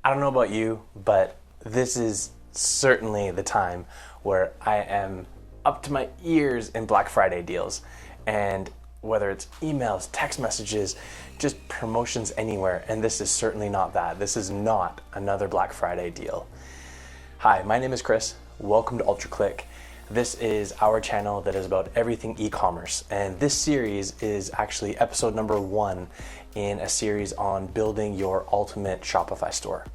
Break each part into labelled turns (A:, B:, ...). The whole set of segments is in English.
A: I don't know about you, but this is certainly the time where I am up to my ears in Black Friday deals. And whether it's emails, text messages, just promotions anywhere, and this is certainly not that. This is not another Black Friday deal. Hi, my name is Chris. Welcome to UltraClick. This is our channel that is about everything e-commerce, and this series is actually episode number 1 in a series on building your ultimate Shopify store.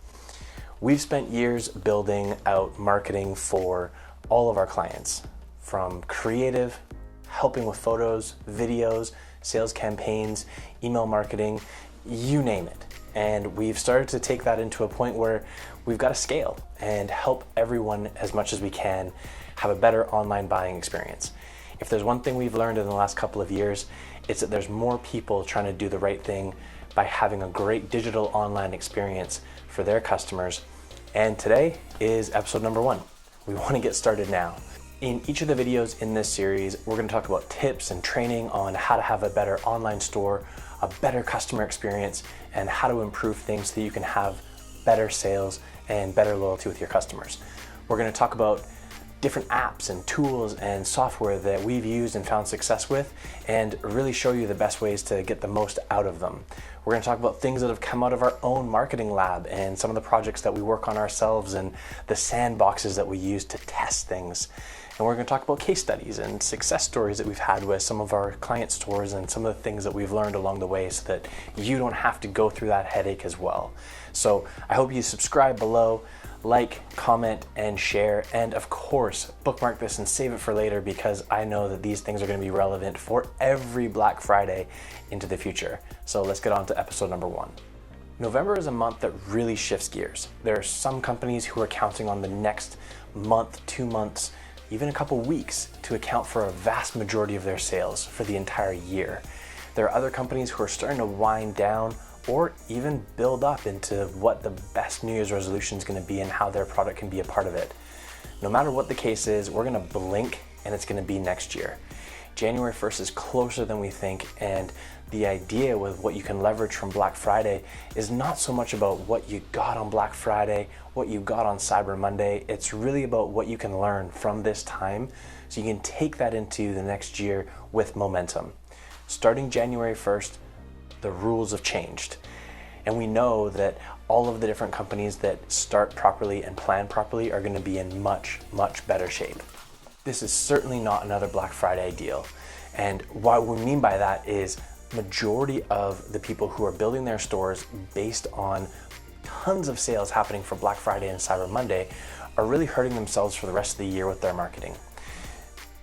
A: We've spent years building out marketing for all of our clients, from creative, helping with photos, videos, sales campaigns, email marketing, you name it. And we've started to take that into a point where we've got to scale and help everyone as much as we can have a better online buying experience. If there's one thing we've learned in the last couple of years, it's that there's more people trying to do the right thing by having a great digital online experience for their customers. And today is episode number 1. We want to get started now. In each of the videos in this series, we're going to talk about tips and training on how to have a better online store, a better customer experience, and how to improve things so that you can have better sales and better loyalty with your customers. We're going to talk about different apps and tools and software that we've used and found success with, and really show you the best ways to get the most out of them. We're going to talk about things that have come out of our own marketing lab and some of the projects that we work on ourselves and the sandboxes that we use to test things. And we're going to talk about case studies and success stories that we've had with some of our client stores and some of the things that we've learned along the way so that you don't have to go through that headache as well. So I hope you subscribe below, like, comment, and share, and of course, bookmark this and save it for later because I know that these things are going to be relevant for every Black Friday into the future. So let's get on to episode number 1. November is a month that really shifts gears. There are some companies who are counting on the next month, 2 months, even a couple weeks to account for a vast majority of their sales for the entire year. There are other companies who are starting to wind down or even build up into what the best New Year's resolution is going to be and how their product can be a part of it. No matter what the case is, we're going to blink and it's going to be next year. January 1st is closer than we think, and the idea with what you can leverage from Black Friday is not so much about what you got on Black Friday, what you got on Cyber Monday. It's really about what you can learn from this time so you can take that into the next year with momentum. Starting January 1st, the rules have changed. And we know that all of the different companies that start properly and plan properly are going to be in much, much better shape. This is certainly not another Black Friday deal. And what we mean by that is majority of the people who are building their stores based on tons of sales happening for Black Friday and Cyber Monday are really hurting themselves for the rest of the year with their marketing.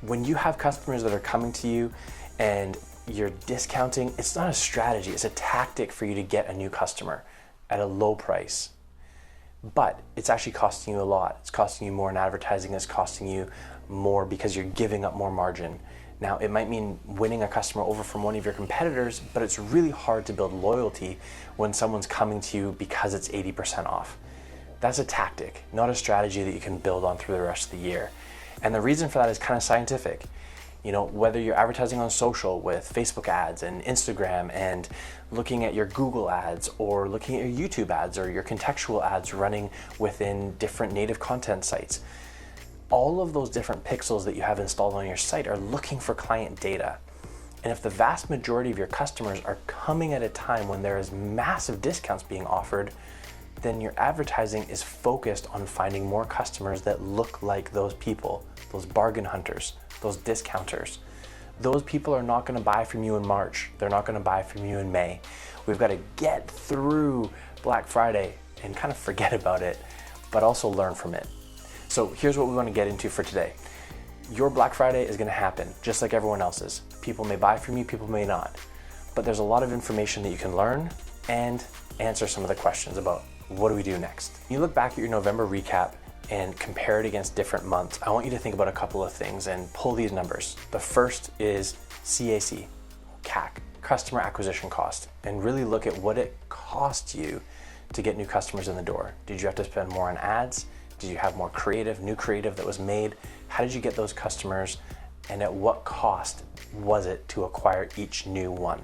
A: When you have customers that are coming to you and you're discounting, it's not a strategy, it's a tactic for you to get a new customer at a low price. But it's actually costing you a lot. It's costing you more in advertising, it's costing you more because you're giving up more margin. Now, it might mean winning a customer over from one of your competitors, but it's really hard to build loyalty when someone's coming to you because it's 80% off. That's a tactic, not a strategy that you can build on through the rest of the year. And the reason for that is kind of scientific. You know, whether you're advertising on social with Facebook ads and Instagram and looking at your Google ads or looking at your YouTube ads or your contextual ads running within different native content sites, all of those different pixels that you have installed on your site are looking for client data. And if the vast majority of your customers are coming at a time when there is massive discounts being offered, then your advertising is focused on finding more customers that look like those people, those bargain hunters, those discounters. Those people are not going to buy from you in March. They're not going to buy from you in May. We've got to get through Black Friday and kind of forget about it, but also learn from it. So here's what we want to get into for today. Your Black Friday is going to happen just like everyone else's. People may buy from you, people may not. But there's a lot of information that you can learn and answer some of the questions about what do we do next. You look back at your November recap and compare it against different months. I want you to think about a couple of things and pull these numbers. The first is CAC, customer acquisition cost, and really look at what it cost you to get new customers in the door. Did you have to spend more on ads? Did you have more new creative that was made? How did you get those customers? And at what cost was it to acquire each new one?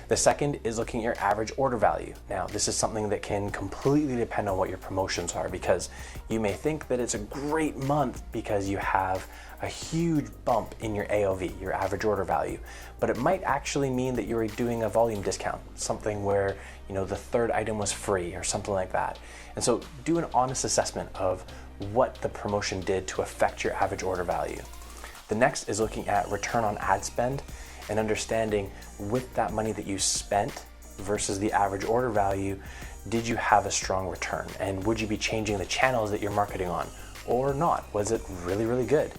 A: The second is looking at your average order value. Now, this is something that can completely depend on what your promotions are, because you may think that it's a great month because you have a huge bump in your AOV, your average order value, but it might actually mean that you're doing a volume discount, something where, you know, the third item was free or something like that. And so do an honest assessment of what the promotion did to affect your average order value. The next is looking at return on ad spend and understanding, with that money that you spent versus the average order value, did you have a strong return? And would you be changing the channels that you're marketing on or not? Was it really, really good?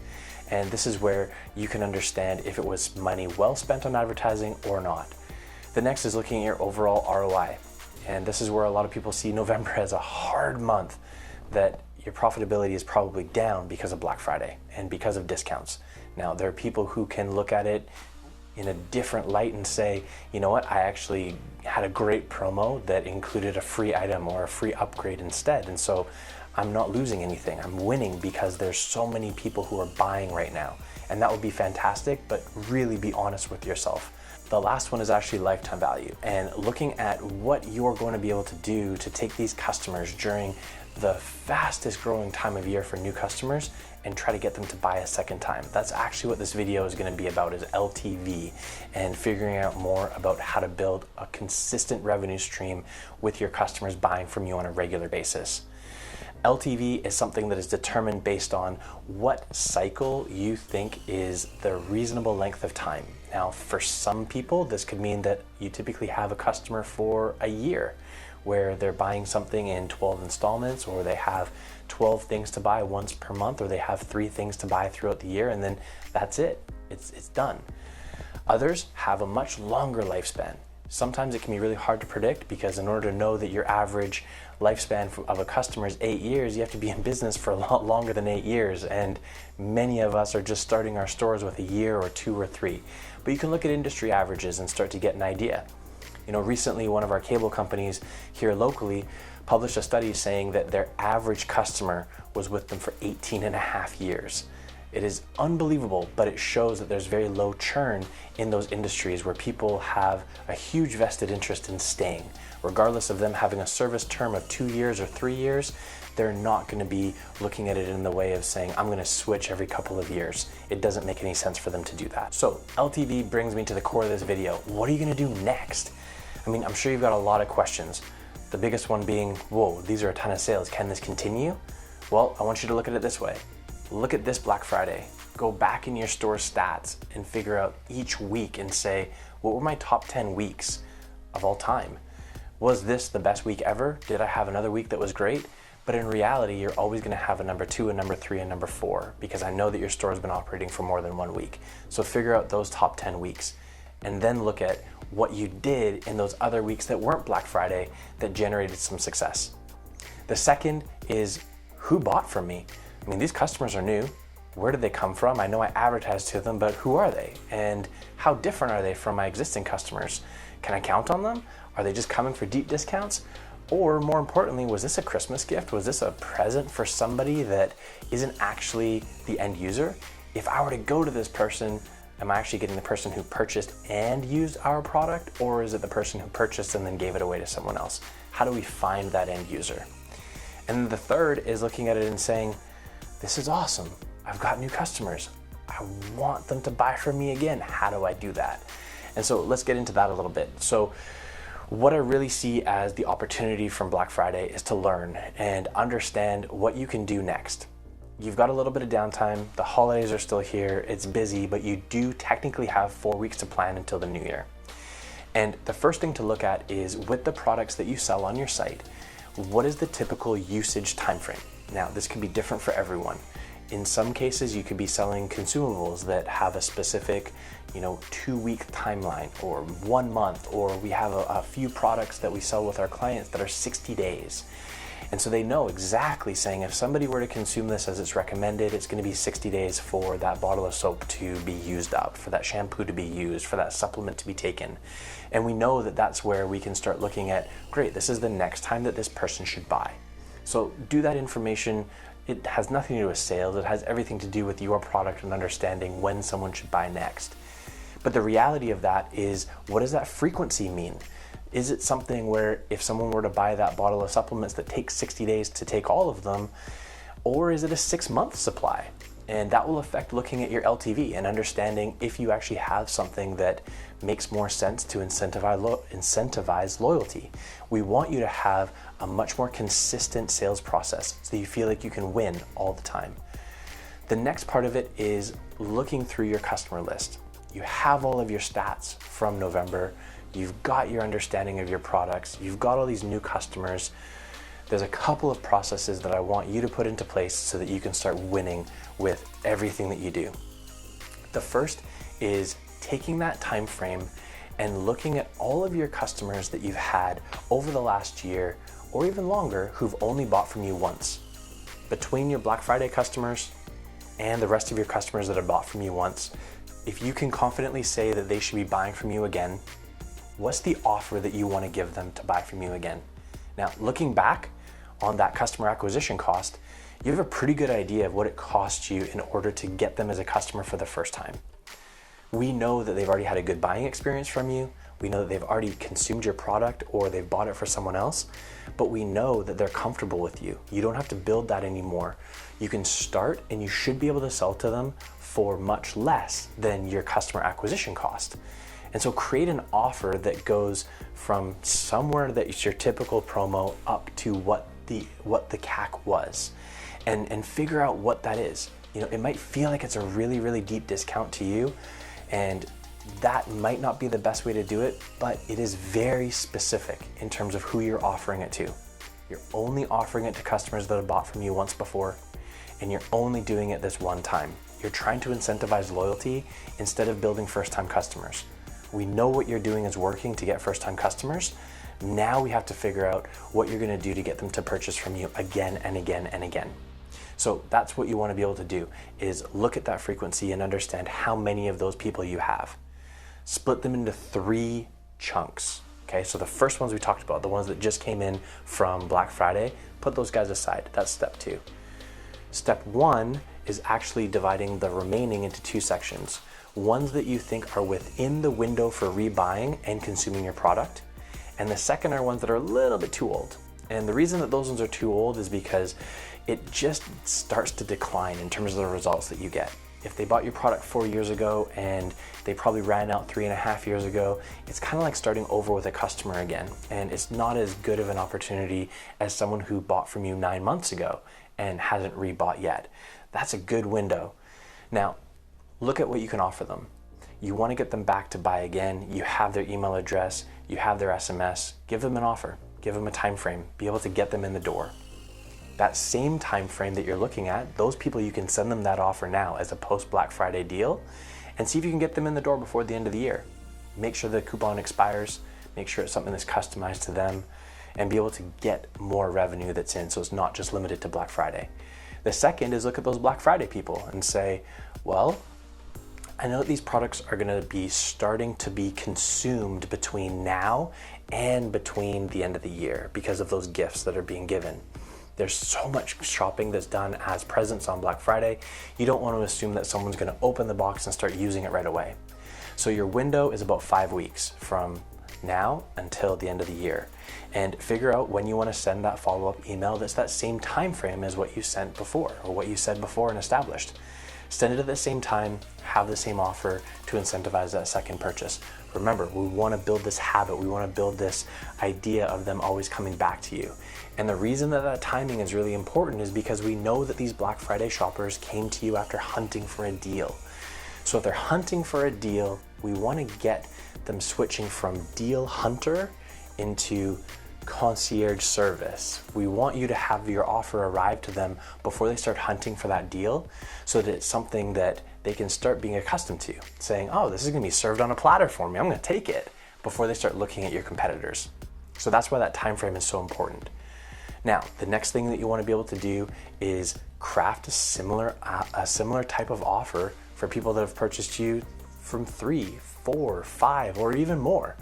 A: And this is where you can understand if it was money well spent on advertising or not. The next is looking at your overall ROI. And this is where a lot of people see November as a hard month, that your profitability is probably down because of Black Friday and because of discounts. Now, there are people who can look at it in a different light and say, you know what, I actually had a great promo that included a free item or a free upgrade instead. And so I'm not losing anything. I'm winning because there's so many people who are buying right now. And that would be fantastic, but really be honest with yourself. The last one is actually lifetime value, and looking at what you're going to be able to do to take these customers during the fastest growing time of year for new customers and try to get them to buy a second time. That's actually what this video is going to be about, is LTV, and figuring out more about how to build a consistent revenue stream with your customers buying from you on a regular basis. LTV is something that is determined based on what cycle you think is the reasonable length of time. Now, for some people, this could mean that you typically have a customer for a year, where they're buying something in 12 installments, or they have 12 things to buy once per month, or they have 3 things to buy throughout the year, and then that's it. It's done. Others have a much longer lifespan. Sometimes it can be really hard to predict, because in order to know that your average lifespan of a customer is 8 years, you have to be in business for a lot longer than 8 years. And many of us are just starting our stores with a year or 2 or 3. But you can look at industry averages and start to get an idea. You know, recently one of our cable companies here locally published a study saying that their average customer was with them for 18 and a half years. It is unbelievable, but it shows that there's very low churn in those industries where people have a huge vested interest in staying. Regardless of them having a service term of 2 years or 3 years, they're not going to be looking at it in the way of saying, I'm going to switch every couple of years. It doesn't make any sense for them to do that. So LTV brings me to the core of this video. What are you going to do next? I mean, I'm sure you've got a lot of questions. The biggest one being, whoa, these are a ton of sales. Can this continue? Well, I want you to look at it this way. Look at this Black Friday. Go back in your store stats and figure out each week and say, what were my top 10 weeks of all time? Was this the best week ever? Did I have another week that was great? But in reality, you're always going to have a number 2, a number 3, and number 4, because I know that your store has been operating for more than 1 week. So figure out those top 10 weeks and then look at what you did in those other weeks that weren't Black Friday that generated some success. The second is, who bought from me? I mean, these customers are new. Where did they come from? I know I advertised to them, but who are they? And how different are they from my existing customers? Can I count on them? Are they just coming for deep discounts? Or more importantly, was this a Christmas gift? Was this a present for somebody that isn't actually the end user? If I were to go to this person, am I actually getting the person who purchased and used our product? Or is it the person who purchased and then gave it away to someone else? How do we find that end user? And the third is looking at it and saying, this is awesome. I've got new customers. I want them to buy from me again. How do I do that? And so let's get into that a little bit. So what I really see as the opportunity from Black Friday is to learn and understand what you can do next. You've got a little bit of downtime. The holidays are still here. It's busy, but you do technically have 4 weeks to plan until the new year. And the first thing to look at is, with the products that you sell on your site, what is the typical usage time frame? Now, this can be different for everyone. In some cases, you could be selling consumables that have a specific, 2-week timeline, or 1 month, or we have a few products that we sell with our clients that are 60 days. And so they know exactly, saying if somebody were to consume this as it's recommended, it's going to be 60 days for that bottle of soap to be used up, for that shampoo to be used, for that supplement to be taken. And we know that that's where we can start looking at, great, this is the next time that this person should buy. So do that information. It has nothing to do with sales. It has everything to do with your product and understanding when someone should buy next. But the reality of that is, what does that frequency mean? Is it something where if someone were to buy that bottle of supplements that takes 60 days to take all of them, or is it a 6-month supply? And that will affect looking at your LTV and understanding if you actually have something that makes more sense to incentivize loyalty. We want you to have a much more consistent sales process so you feel like you can win all the time. The next part of it is looking through your customer list. You have all of your stats from November, you've got your understanding of your products, you've got all these new customers. There's a couple of processes that I want you to put into place so that you can start winning with everything that you do. The first is taking that time frame and looking at all of your customers that you've had over the last year or even longer who've only bought from you once. Between your Black Friday customers and the rest of your customers that have bought from you once, if you can confidently say that they should be buying from you again, what's the offer that you want to give them to buy from you again? Now, looking back on that customer acquisition cost, you have a pretty good idea of what it costs you in order to get them as a customer for the first time. We know that they've already had a good buying experience from you. We know that they've already consumed your product or they've bought it for someone else, but we know that they're comfortable with you. You don't have to build that anymore. You can start and you should be able to sell to them for much less than your customer acquisition cost. And so create an offer that goes from somewhere that is your typical promo up to what the CAC was, and figure out what that is. You know, it might feel like it's a really, really deep discount to you, and that might not be the best way to do it, but it is very specific in terms of who you're offering it to. You're only offering it to customers that have bought from you once before, and you're only doing it this one time. You're trying to incentivize loyalty instead of building first-time customers. We know what you're doing is working to get first-time customers. Now we have to figure out what you're gonna do to get them to purchase from you again and again and again. So that's what you wanna be able to do, is look at that frequency and understand how many of those people you have. Split them into 3 chunks, okay? So the first ones we talked about, the ones that just came in from Black Friday, put those guys aside. That's step 2. Step 1 is actually dividing the remaining into 2 sections. Ones that you think are within the window for rebuying and consuming your product. And the second are ones that are a little bit too old. And the reason that those ones are too old is because it just starts to decline in terms of the results that you get. If they bought your product 4 years ago and they probably ran out 3.5 years ago, it's kind of like starting over with a customer again. And it's not as good of an opportunity as someone who bought from you 9 months ago and hasn't rebought yet. That's a good window. Now, look at what you can offer them. You want to get them back to buy again. You have their email address, you have their SMS. Give them an offer, give them a time frame, be able to get them in the door. That same time frame that you're looking at, those people, you can send them that offer now as a post Black Friday deal and see if you can get them in the door before the end of the year. Make sure the coupon expires, make sure it's something that's customized to them, and be able to get more revenue that's in, so it's not just limited to Black Friday. The second is look at those Black Friday people and say, well, I know that these products are gonna be starting to be consumed between now and between the end of the year because of those gifts that are being given. There's so much shopping that's done as presents on Black Friday. You don't want to assume that someone's gonna open the box and start using it right away. So your window is about 5 weeks from now until the end of the year. And figure out when you want to send that follow-up email that's that same time frame as what you sent before or what you said before and established. Send it at the same time, have the same offer to incentivize that second purchase. Remember, we want to build this habit. We want to build this idea of them always coming back to you. And the reason that that timing is really important is because we know that these Black Friday shoppers came to you after hunting for a deal. So if they're hunting for a deal, we want to get them switching from deal hunter into concierge service. We want you to have your offer arrive to them before they start hunting for that deal, so that it's something that they can start being accustomed to, saying, oh, this is gonna be served on a platter for me, I'm gonna take it, before they start looking at your competitors. So that's why that time frame is so important. Now, the next thing that you wanna be able to do is craft a similar type of offer for people that have purchased you from 3, 4, 5, or even more.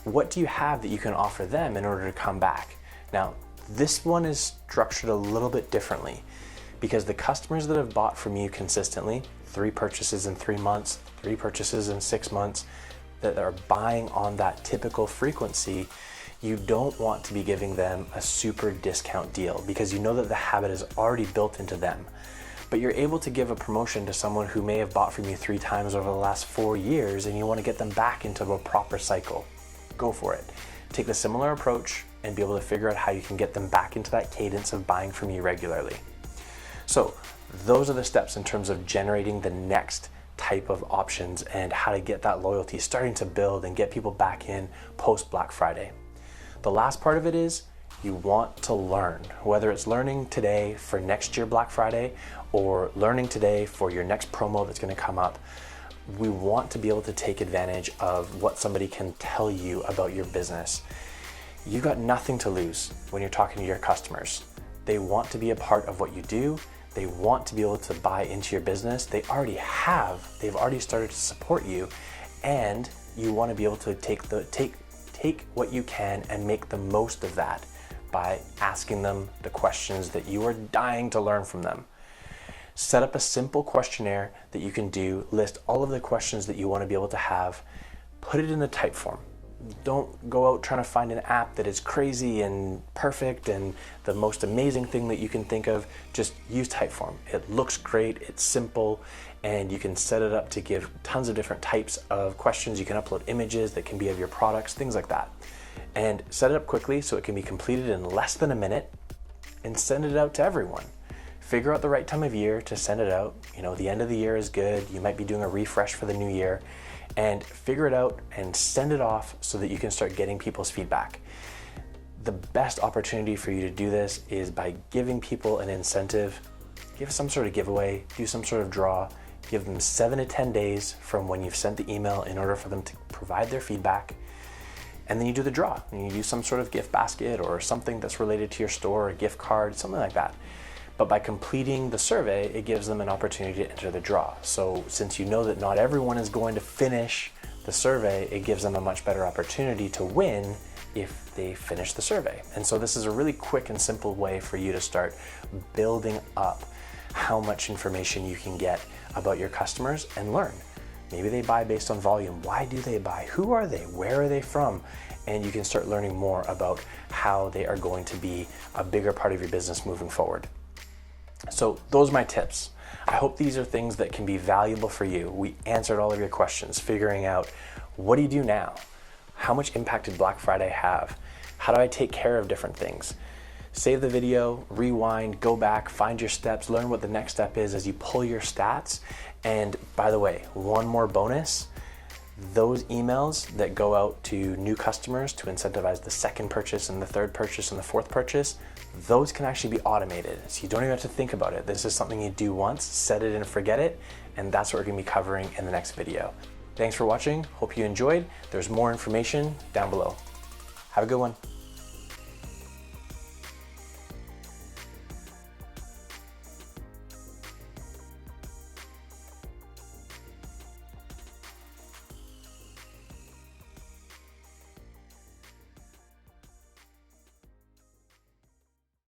A: What do you have that you can offer them in order to come back? Now, this one is structured a little bit differently because the customers that have bought from you consistently 3 purchases in 3 months, 3 purchases in 6 months, that are buying on that typical frequency, you don't want to be giving them a super discount deal because you know that the habit is already built into them. But you're able to give a promotion to someone who may have bought from you 3 times over the last 4 years and you want to get them back into a proper cycle. Go for it. Take the similar approach and be able to figure out how you can get them back into that cadence of buying from you regularly. So those are the steps in terms of generating the next type of options and how to get that loyalty starting to build and get people back in post Black Friday. The last part of it is you want to learn, whether it's learning today for next year Black Friday or learning today for your next promo that's going to come up. We want to be able to take advantage of what somebody can tell you about your business. You've got nothing to lose when you're talking to your customers. They want to be a part of what you do. They want to be able to buy into your business. They've already started to support you, and you want to be able to take what you can and make the most of that by asking them the questions that you are dying to learn from them. Set up a simple questionnaire that you can do, list all of the questions that you want to be able to have, put it in a type form. Don't go out trying to find an app that is crazy and perfect and the most amazing thing that you can think of. Just use Typeform. It looks great, it's simple, and you can set it up to give tons of different types of questions. You can upload images that can be of your products, things like that. And set it up quickly so it can be completed in less than a minute and send it out to everyone. Figure out the right time of year to send it out. You know, the end of the year is good. You might be doing a refresh for the new year. And figure it out and send it off so that you can start getting people's feedback. The best opportunity for you to do this is by giving people an incentive. Give some sort of giveaway, do some sort of draw, give them 7 to 10 days from when you've sent the email in order for them to provide their feedback. And then you do the draw and you do some sort of gift basket or something that's related to your store, a gift card, something like that. But by completing the survey, it gives them an opportunity to enter the draw. So since you know that not everyone is going to finish the survey, it gives them a much better opportunity to win if they finish the survey. And so this is a really quick and simple way for you to start building up how much information you can get about your customers and learn. Maybe they buy based on volume. Why do they buy? Who are they? Where are they from? And you can start learning more about how they are going to be a bigger part of your business moving forward. So those are my tips. I hope these are things that can be valuable for you. We answered all of your questions, figuring out what do you do now? How much impact did Black Friday have? How do I take care of different things? Save the video, rewind, go back, find your steps, learn what the next step is as you pull your stats. And by the way, one more bonus. Those emails that go out to new customers to incentivize the second purchase and the third purchase and the fourth purchase, those can actually be automated. So you don't even have to think about it. This is something you do once, set it and forget it, and that's what we're gonna be covering in the next video. Thanks for watching, hope you enjoyed. There's more information down below. Have a good one.